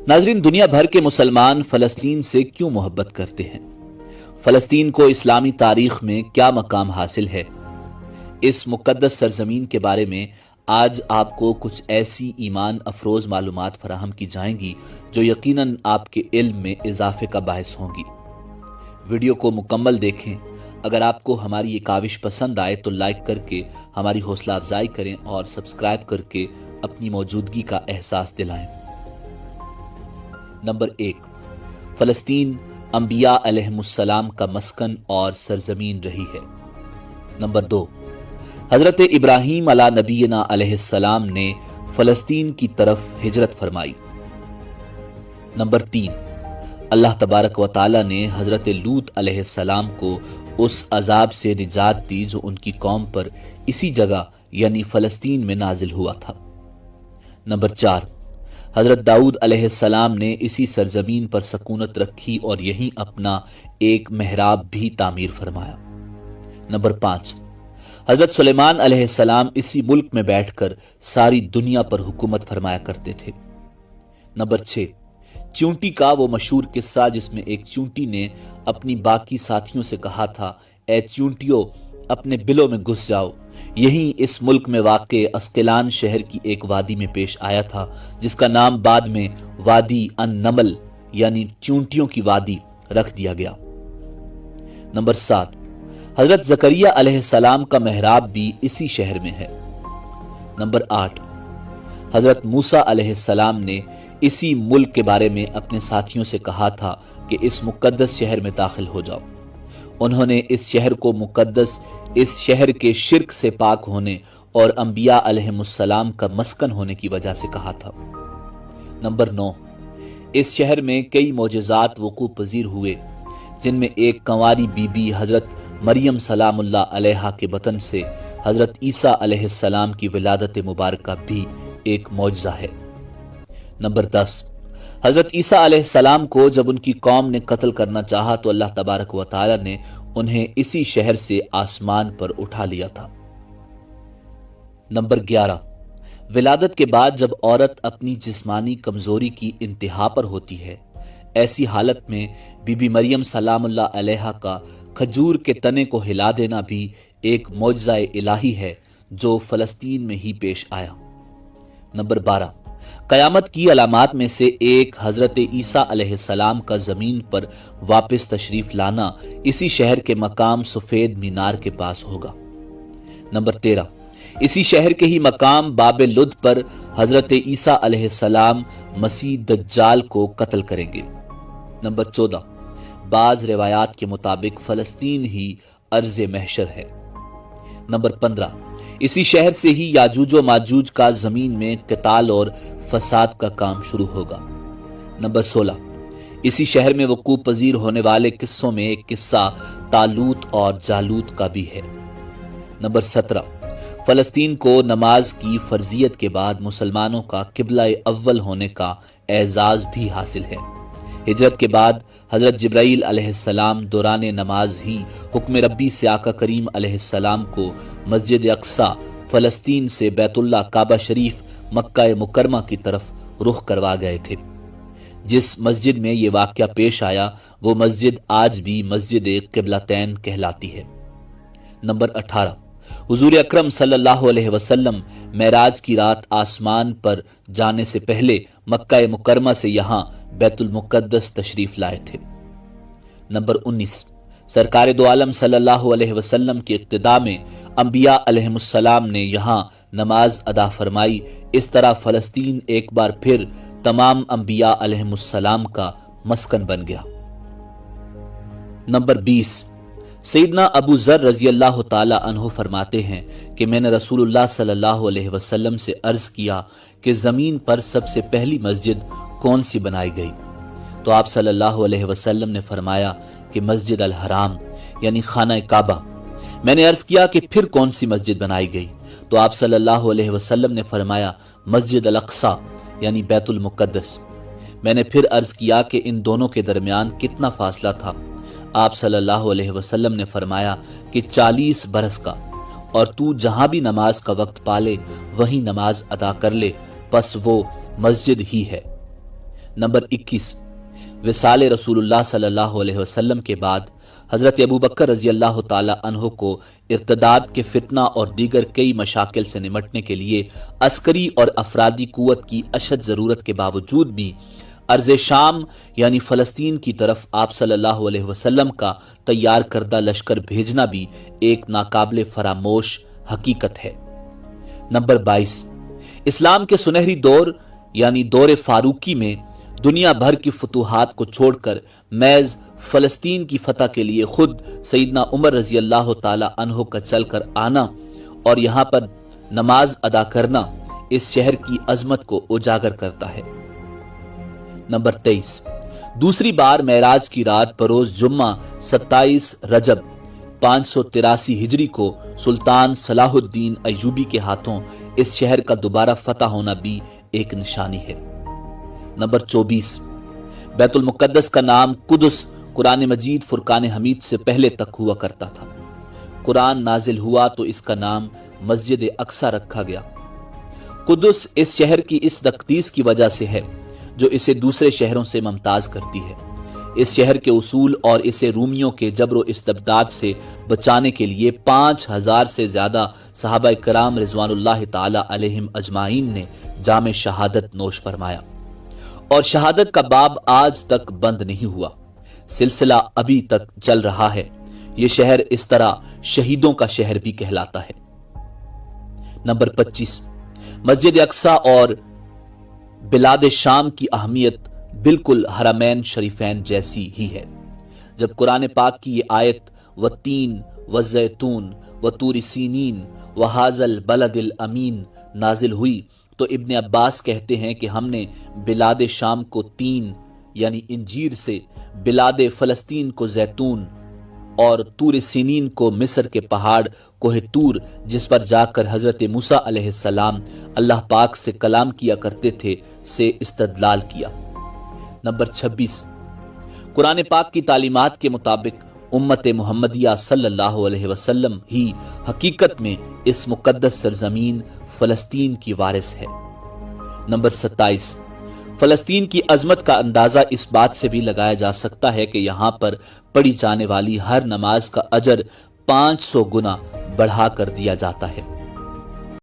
नाजरीन, दुनिया भर के मुसलमान फलस्तीन से क्यों मोहब्बत करते हैं? फलस्तीन को इस्लामी तारीख में क्या मकाम हासिल है? इस मुकद्दस सरजमीन के बारे में आज आपको कुछ ऐसी ईमान अफरोज मालूमात फराहम की जाएंगी जो यकीनन आपके इल्म में इजाफे का बायस होंगी। वीडियो को मुकम्मल देखें। अगर आपको हमारी ये काविश पसंद आए तो लाइक करके हमारी हौसला अफजाई करें और सब्सक्राइब करके अपनी मौजूदगी का एहसास दिलाएं। नंबर 1, फलस्तीन अंबिया अलैहिमुस्सलाम का मस्कन और सरजमीन रही है। नंबर 2, हजरत इब्राहीम अला नबीना अलैहिस्सलाम ने फलस्तीन की तरफ हिजरत फरमाई। नंबर 3, अल्लाह तबारक व तआला ने हजरत लूत अलैहिस्सलाम को उस अजाब से निजात दी जो उनकी कौम पर इसी जगह यानी फलस्तीन में नाजिल हुआ था। नंबर 4, हजरत दाऊद अलैहिस्सलाम ने इसी सरजमीन पर सकूनत रखी और यहीं अपना एक मेहराब भी तामीर फरमाया। नंबर 5, हजरत सुलेमान अलैहिस्सलाम इसी मुल्क में बैठकर सारी दुनिया पर हुकूमत फरमाया करते थे। नंबर 6, चूंटी का वो मशहूर किस्सा जिसमें एक चूंटी ने अपनी बाकी साथियों से कहा था, ए चूंटियों अपने बिलों में घुस जाओ। यही इस मुल्क में वाक़े अस्कलान शहर की एक वादी में पेश आया था जिसका नाम बाद में वादी अन नमल यानी चूंटियों की वादी रख दिया गया। नंबर 7, हजरत जकरिया अलैहिस्सलाम का मेहराब भी इसी शहर में है। नंबर 8, हजरत मूसा अलैहिस्सलाम ने इसी मुल्क के बारे में अपने साथियों से कहा था कि इस मुकद्दस शहर में दाखिल हो जाओ। उन्होंने इस शहर को मुकद्दस इस शहर के शिर्क से पाक होने और अंबिया अलैहिमुस्सलाम का मस्कन होने की वजह से कहा था। नंबर 9, इस शहर में कई मोजज़ात वक़ू पजीर हुए जिनमें एक कंवारी बीबी हजरत मरियम सलामुल्लाह अलैहा के बतन से हजरत ईसा अलैहिस्सलाम की विलादत मुबारका भी एक मौजज़ा है। नंबर 10, हजरत ईसा अलैहिस्सलाम को जब उनकी कौम ने कत्ल करना चाहा तो अल्लाह तबारक व तआला ने उन्हें इसी शहर से आसमान पर उठा लिया था। नंबर 11, विलादत के बाद जब औरत अपनी जिस्मानी कमजोरी की इंतहा पर होती है, ऐसी हालत में बीबी मरियम सलामुल्लाह अलैहा का खजूर के तने को हिला देना भी एक मौजज़ा इलाही है जो फलस्तीन में ही पेश आया। नंबर 12, कयामत की अलामात में से एक हजरत ईसा अलैहिस्सलाम का जमीन पर वापस तशरीफ लाना इसी शहर के मकाम सफेद मीनार के पास होगा। नंबर 13, इसी शहर के ही मकाम बाबे लुद पर हजरत ईसा अलैहिस्सलाम मसीह दज्जाल को कत्ल करेंगे। नंबर 14, बाज रिवायात के मुताबिक फलस्तीन ही अर्ज़ महशर है। नंबर 15, इसी शहर से ही याजूज व माजूज का जमीन में क़िताल और फसाद का काम शुरू होगा। नंबर 16, इसी शहर में वक़ू पजीर होने वाले किस्सों में एक किस्सा तालूत और जालूत का भी है। नंबर 17, फलस्तीन को नमाज की फर्जियत के बाद मुसलमानों का किबला अव्वल होने का एजाज भी हासिल है। हिजरत के बाद हजरत जिब्राईल अलैहिस्सलाम दौरान नमाज ही हुक्म रब्बी से आका करीम अलैहिस्सलाम को मस्जिद अक्सा फलस्तीन से बैतुल्लाह काबा शरीफ मक्का मुकरमा की तरफ रुख करवा गए थे। जिस मस्जिद में ये वाक़या पेश आया वो मस्जिद आज भी मस्जिद क़िबलतैन कहलाती है। नंबर 18, हुजूर अकरम सल्लल्लाहु अलैहि वसल्लम मेराज की रात आसमान पर जाने से पहले मक्का मुकरमा से यहाँ बैतुल मुक़द्दस तशरीफ लाए थे। नंबर 19, सरकार दो आलम सल्लल्लाहु अलैहि वसल्लम की इक्तिदा में अंबिया अलैहिमुस्सलाम ने यहाँ नमाज अदा फरमाई। इस तरह फलस्तीन एक बार फिर तमाम अंबिया अलैहिमुस्सलाम का मस्कन बन गया। नंबर 20, सैयदना अबू ज़र रज़ी अल्लाह ताला अन्हु फरमाते हैं कि मैंने रसूलुल्लाह सल्लल्लाहु अलैहि वसल्लम से अर्ज किया कि जमीन पर सबसे पहली मस्जिद कौन सी बनाई गई? तो आप सल्लल्लाहु अलैहि वसल्लम ने फरमाया कि मस्जिद अल हराम यानी खाना काबा। मैंने अर्ज किया कि फिर कौन सी मस्जिद बनाई गई? तो आप सल्लल्लाहु अलैहि वसल्लम ने फरमाया मस्जिद अल अक्सा यानी बैतुल मुक़द्दस। मैंने फिर अर्ज किया कि इन दोनों के दरमियान कितना फासला था? आप सल्लल्लाहु अलैहि वसल्लम ने फरमाया कि 40 बरस का, और तू जहां भी नमाज का वक्त पाले वहीं नमाज अदा कर ले, बस वो मस्जिद ही है। नंबर 21, विसाल रसूलुल्लाह सल्लल्लाहु अलैहि वसल्लम के बाद हजरत अबू बकर रजी अल्लाह ताला अन्हो को इर्तदाद के फितना और दीगर कई मशाकिल से निमटने के लिए अस्करी और अफरादी कुव्वत की अशद ज़रूरत के बावजूद भी अर्ज़ शाम यानी फ़लस्तीन की तरफ आप सल्लल्लाहु अलैहि वसल्लम का तैयार करदा लश्कर भेजना भी एक नाकाबिले फरामोश हकीकत है। नंबर 22, इस्लाम के सुनहरी दौर यानी दौर फारूकी में दुनिया भर की फतूहात को छोड़कर मैज़ फ़लस्तीन की फतह के लिए खुद सईदना उमर रजी अल्लाह ताला अन्हो का चल कर आना और यहाँ पर नमाज अदा करना इस शहर की अजमत को उजागर करता है। नंबर 23, दूसरी बार मेराज की रात बरोज जुम्मा 27 रजब 583 हिजरी को सुल्तान सलाहुद्दीन अय्यूबी के हाथों इस शहर का दोबारा फतह होना भी एक निशानी है। नंबर 24, बैतुल मुक़द्दस का नाम कुदस कुरान मजीद फुरकान हमीद से पहले तक हुआ करता था। कुरान नाजिल हुआ तो इसका नाम मस्जिद अक्सा रखा गया। कुदस इस शहर की इस तक़दीस की वजह से है जो इसे दूसरे शहरों से मुमताज करती है। इस शहर के उसूल और इसे रूमियों के जबरो इस्तबदाद से बचाने के लिए 5000 से ज्यादा सहाबा कराम रिजवानुल्लाह ताला अलैहिम अजमाइन ने जामे शहादत नोश फरमाया और शहादत का बाब आज तक बंद नहीं हुआ, सिलसिला अभी तक चल रहा है। ये शहर इस तरह शहीदों का शहर भी कहलाता है। नंबर 25, मस्जिद अक्सा और बिलाद शाम की अहमियत बिल्कुल हरमैन शरीफैन जैसी ही है। जब कुरान पाक की ये आयत व तीन व जैतून व तूर सीनीन व हाजल बलदिल अमीन नाजिल हुई तो इब्ने अब्बास कहते हैं कि हमने बिलाद शाम को तीन यानी इंजीर से, बिलाद फ़लस्तीन को जैतून और तूर सीनीन को मिस्र के पहाड़ कोहे तूर जिस पर जाकर हजरत मूसा अलैहिस्सलाम अल्लाह पाक से कलाम किया करते थे से इस्तदलाल किया। नंबर 26, कुरान पाक की तालीमात के मुताबिक उम्मत मुहम्मदिया सल्लल्लाहु अलैहि वसल्लम ही हकीकत में इस मुकद्दस सरजमीन फ़लस्तीन की वारिस है। नंबर 27, फ़लस्तीन की अजमत का अंदाजा इस बात से भी लगाया जा सकता है कि यहाँ पर पढ़ी जाने वाली हर नमाज का अजर 500 गुना बढ़ा कर दिया जाता है।